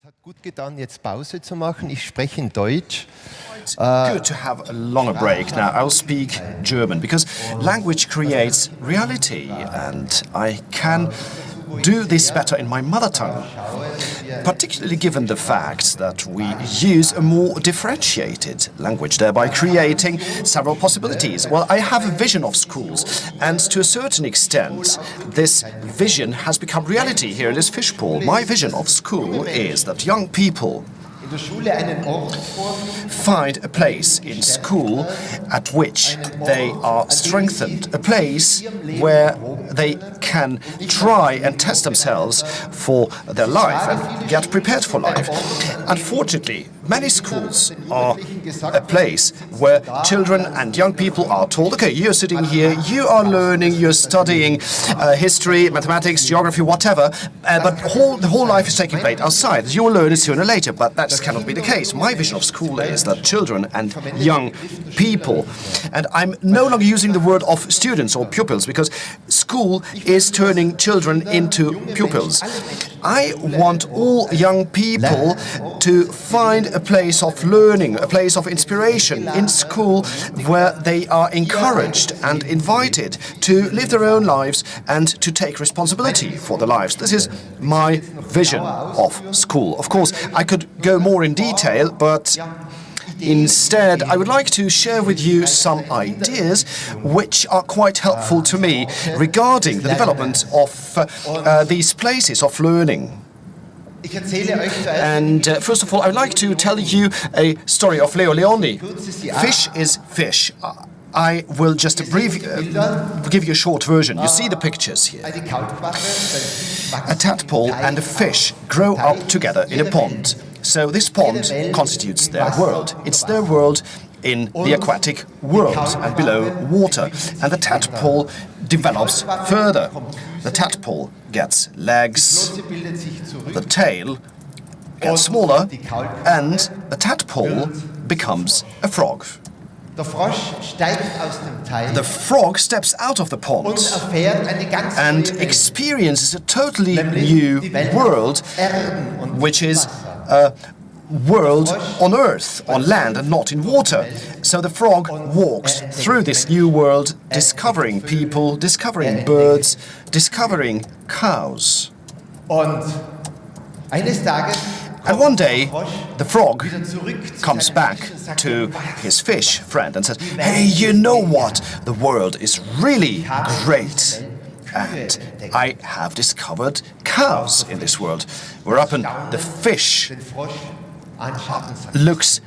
Hat gut getan, jetzt Pause zu machen. Ich spreche in Deutsch. It's good to have a longer break. Now I'll speak German because language creates reality and I can do this better in my mother tongue, particularly given the fact that we use a more differentiated language, thereby creating several possibilities. Well, I have a vision of schools, and to a certain extent, this vision has become reality here in this fishbowl. My vision of school is that young people find a place in school at which they are strengthened, a place where they can try and test themselves for their life and get prepared for life. Unfortunately, many schools are a place where children and young people are told, okay, you're sitting here, you are learning, you're studying history, mathematics, geography, whatever, but the whole life is taking place outside. You will learn it sooner or later, but that cannot be the case. My vision of school is that children and young people, and I'm no longer using the word of students or pupils, because school is turning children into pupils. I want all young people to find a place of learning, a place of inspiration in school where they are encouraged and invited to live their own lives and to take responsibility for their lives. This is my vision of school. Of course, I could go more in detail, but instead, I would like to share with you some ideas which are quite helpful to me regarding the development of these places of learning. And first of all, I would like to tell you a story of Leo Leoni. Fish is fish. I will just give you a short version. You see the pictures here. A tadpole and a fish grow up together in a pond. So this pond constitutes their world. It's their world in the aquatic world and below water. And the tadpole develops further. The tadpole gets legs, the tail gets smaller, and the tadpole becomes a frog. The frog steps out of the pond and experiences a totally new world, which is a world on earth, on land, and not in water. So the frog walks through this new world, discovering people, discovering birds, discovering cows. And one day, the frog comes back to his fish friend and says, "Hey, you know what? The world is really great. And I have discovered cows in this world." Whereupon the fish looks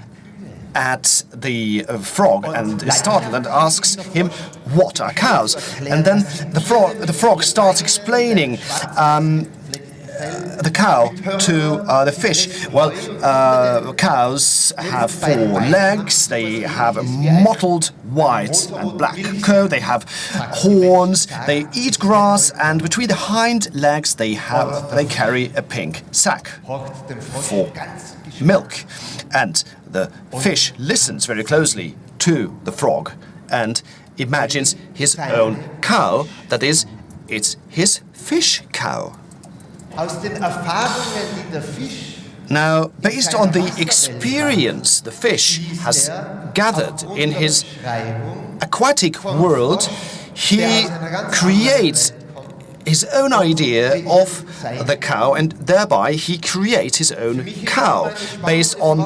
at the frog and is startled and asks him, "What are cows?" And then the frog starts explaining the cow to the fish. Well, cows have 4 legs, they have a mottled white and black coat, they have horns, they eat grass, and between the hind legs they carry a pink sack for milk. And the fish listens very closely to the frog and imagines his own cow, that is, it's his fish cow. Now, based on the experience the fish has gathered in his aquatic world, he creates his own idea of the cow, and thereby he creates his own cow based on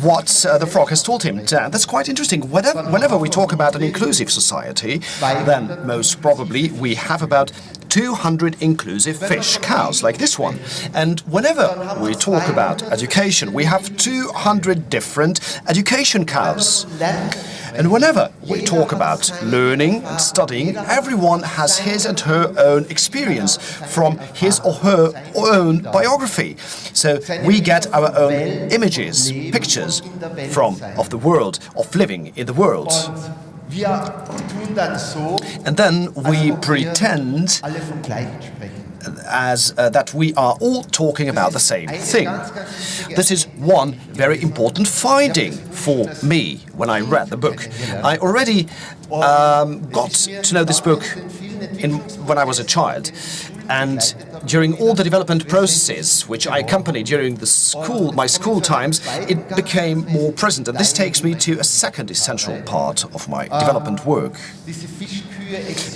what the frog has told him. That's quite interesting. Whenever we talk about an inclusive society, then most probably we have about 200 inclusive fish cows, like this one. And whenever we talk about education, we have 200 different education cows. And whenever we talk about learning and studying, everyone has his and her own experience from his or her own biography. So we get our own images, pictures of the world, of living in the world. And then we pretend as that we are all talking about the same thing. This is one very important finding for me when I read the book. I already got to know this book when I was a child, And during all the development processes which I accompanied during my school times, it became more present. And this takes me to a second essential part of my development work.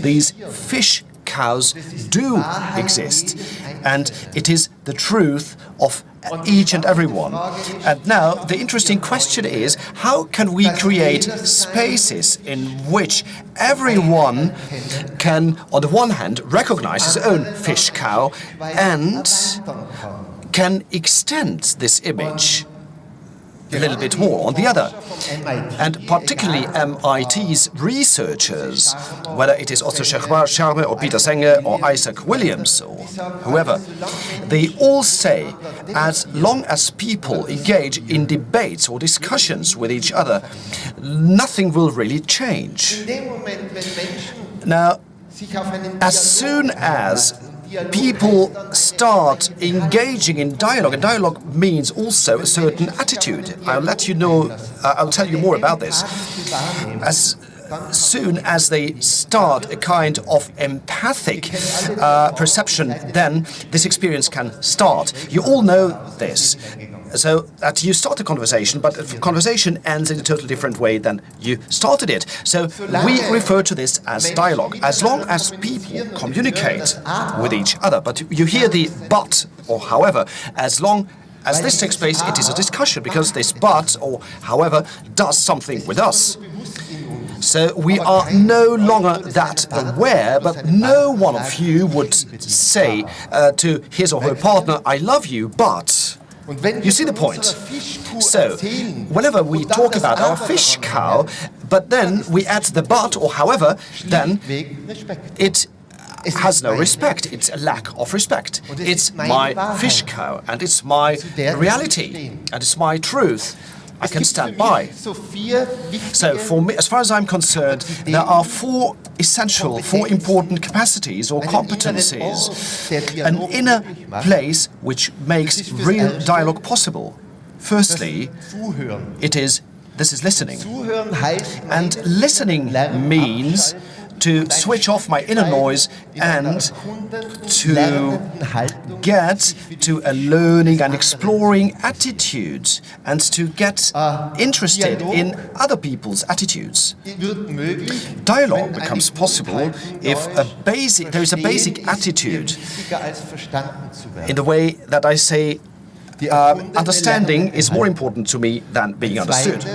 These fish cows do exist, and it is the truth of each and every one. And now the interesting question is, how can we create spaces in which everyone can, on the one hand, recognize his own fish cow and can extend this image a little bit more on the other. And particularly MIT's researchers, whether it is Otto Schermer or Peter Senge or Isaac Williams or whoever, they all say as long as people engage in debates or discussions with each other, nothing will really change. Now, as soon as people start engaging in dialogue, and dialogue means also a certain attitude. I'll tell you more about this. As soon as they start a kind of empathic perception, then this experience can start. You all know this. So that you start a conversation, but the conversation ends in a totally different way than you started it. So we refer to this as dialogue. As long as people communicate with each other, but you hear the but or however, as long as this takes place, it is a discussion, because this but or however does something with us. So we are no longer that aware, but no one of you would say to his or her partner, I love you, but... You see the point? So, whenever we talk about our fish cow, but then we add the but or however, then it has no respect. It's a lack of respect. It's my fish cow, and it's my reality, and it's my truth. I can stand by. So for me, as far as I'm concerned, there are four important capacities or competencies. An inner place which makes real dialogue possible. Firstly, this is listening. And listening means to switch off my inner noise and to get to a learning and exploring attitude and to get interested in other people's attitudes. Dialogue becomes possible if there is a basic attitude in the way that I say understanding is more important to me than being understood.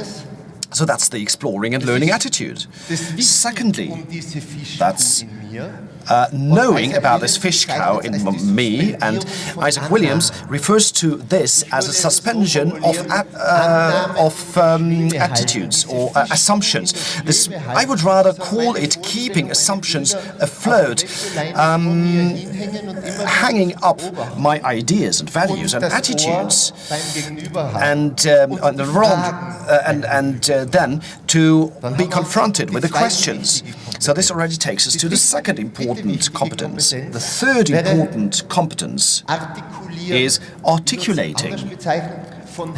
So that's the exploring and learning attitude. Secondly, that's knowing about this fish cow in me, and Isaac Williams refers to this as a suspension of attitudes or assumptions. I would rather call it keeping assumptions afloat, hanging up my ideas and values and attitudes, and then to be confronted with the questions. So this already takes us to the second important competence. The third important competence is articulating.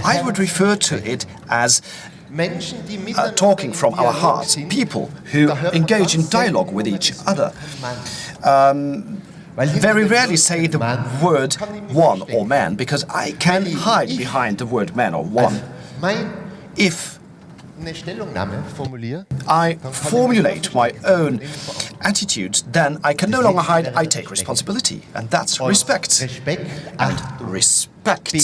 I would refer to it as talking from our hearts, people who engage in dialogue with each other. Very rarely say the word one or man, because I can hide behind the word man or one. If I formulate my own attitude, then I can no longer hide, I take responsibility. And that's respect. And respect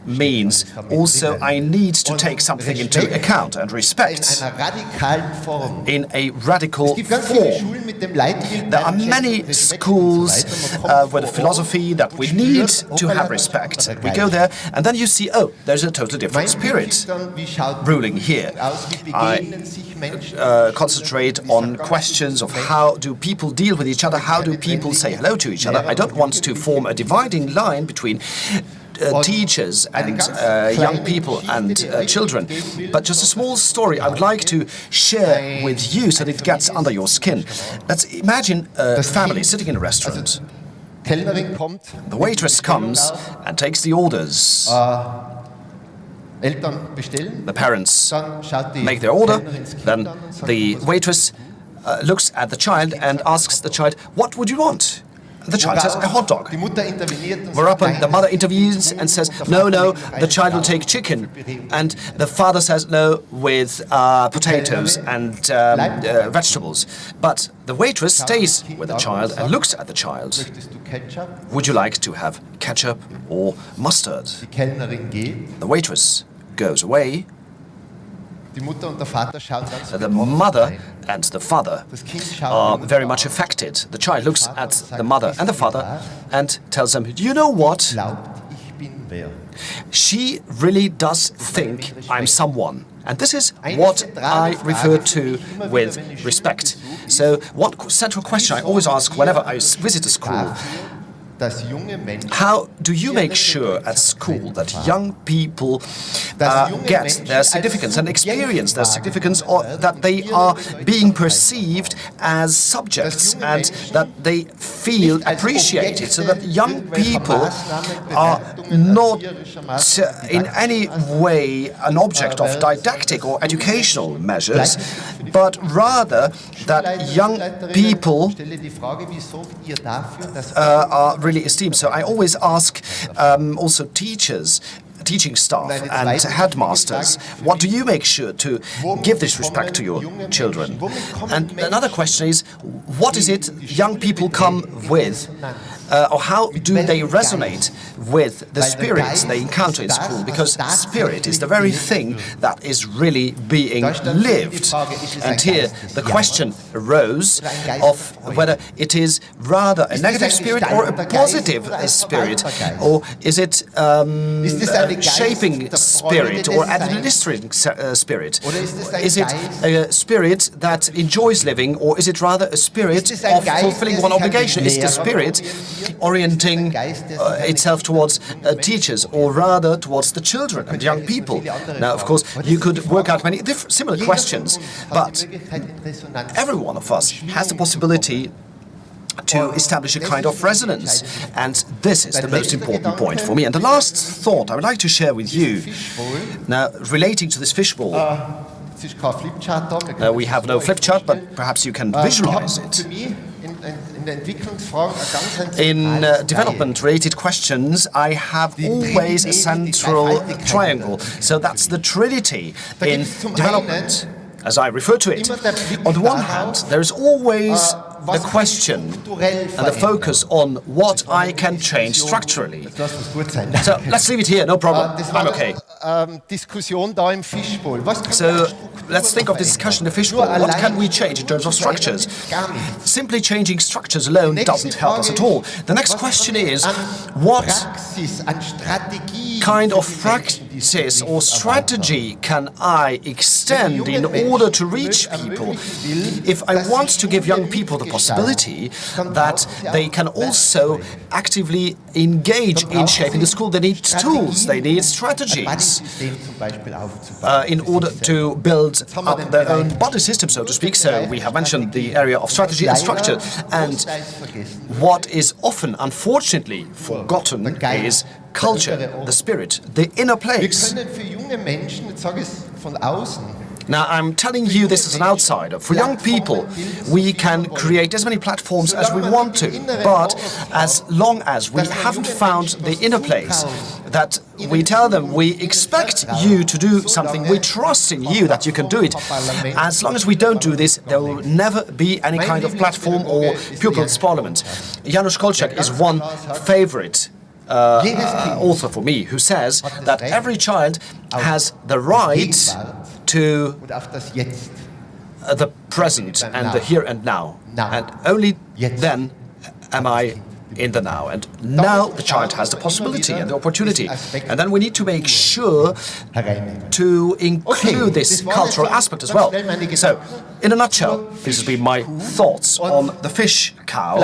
means also I need to take something into account, and respect in a radical form. There are many schools with a philosophy that we need to have respect. We go there and then you see, oh, there's a totally different spirit ruling here. I concentrate on questions of how do people deal with each other, how do people say hello to each other. I don't want to form a dividing line between teachers and young people and children. But just a small story I would like to share with you so that it gets under your skin. Let's imagine a family sitting in a restaurant. The waitress comes and takes the orders. The parents make their order, then the waitress looks at the child and asks the child, "What would you want?" The child says a hot dog. Die Mutter interveniert und Whereupon sagt, the nein, mother das intervenes and says, no, the child will take chicken. And the father says, no, with potatoes and vegetables. But the waitress stays with the child and looks at the child. möchtest du Ketchup? Would you like to have ketchup or mustard? Die Kellnerin geht. The waitress goes away. Die Mutter und der Vater schauen ganz The betroffen mother rein. and the father Das Kind schaut are die Mutter very much an, affected. The child looks at the mother and the father and tells them, you know what? glaubt, ich bin wer. She really does think I'm someone. And this is what I refer to with respect. So one central question I always ask whenever I visit a school, Dass junge Menschen how do you make sure at school that young people get their significance and experience their significance, or that they are being perceived as subjects and that they feel appreciated, so that young people are not in any way an object of didactic or educational measures, but rather that young people stelle die Frage, wie sorgt ihr dafür, dass are really esteemed. So I always ask also teachers, teaching staff and headmasters, what do you make sure to give this respect to your children? And another question is, what is it young people come with? Or how do they resonate with the spirits they encounter in school? Because spirit is the very thing that is really being lived. And here the question arose of whether it is rather a negative spirit or a positive spirit, or is it shaping spirit or administrating spirit? Is it a spirit that enjoys living, or is it rather a spirit of fulfilling one obligation? Is the spirit orienting itself towards teachers, or rather towards the children and young people? Now, of course, you could work out many similar questions, but every one of us has the possibility to establish a kind of resonance, and this is the most important point for me. And the last thought I would like to share with you, now relating to this fishbowl. es ist kein Flipchart da. We have no flip chart, but perhaps you can visualize it. Für mich in der Entwicklungsfragen eine ganz In development-related questions, I have always a central triangle. So that's the trinity in development, as I refer to it. On the one hand, there is always the question and the focus on what I can change structurally. Das muss gut sein. So let's leave it here, no problem, I'm okay. Diskussion da im Fishbowl. Was kann So let's think of this discussion in the fishbowl. What can we change in terms of structures? Simply changing structures alone doesn't help us at all. The next question is, what kind of practice or strategy can I extend in order to reach people? If I want to give young people the possibility that they can also actively engage in shaping the school, they need tools, they need strategies in order to build up their own body system, so to speak. So we have mentioned the area of strategy and structure, and what is often, unfortunately, forgotten is culture, the spirit, the inner place. Now, I'm telling you this as an outsider. For young people, we can create as many platforms as we want to, but as long as we haven't found the inner place, that we tell them we expect you to do something, we trust in you that you can do it. As long as we don't do this, there will never be any kind of platform or pupils' parliament. Janusz Kolczak is one favorite author for me, who says that every child has the right to the present and the here and now. And only then am I in the now. And now the child has the possibility and the opportunity. And then we need to make sure to include this cultural aspect as well. So, in a nutshell, this has been my thoughts on the fish cow.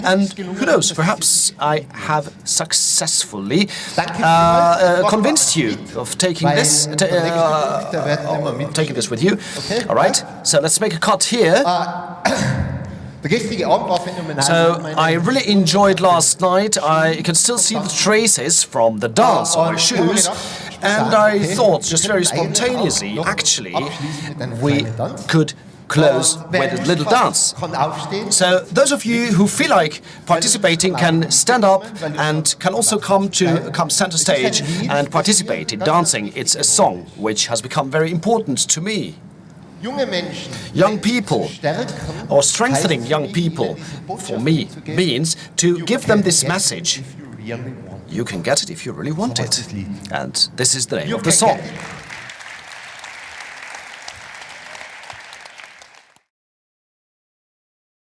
And who knows, perhaps I have successfully convinced you of taking this, taking this with you. All right, so let's make a cut here. So I really enjoyed last night. I can still see the traces from the dance on my shoes, and I thought just very spontaneously, actually, we could close with a little dance. So those of you who feel like participating can stand up and can also come center stage and participate in dancing. It's a song which has become very important to me. Young people, or strengthening young people, for me, means to give them this message. You can get it if you really want it. And this is the name of the song.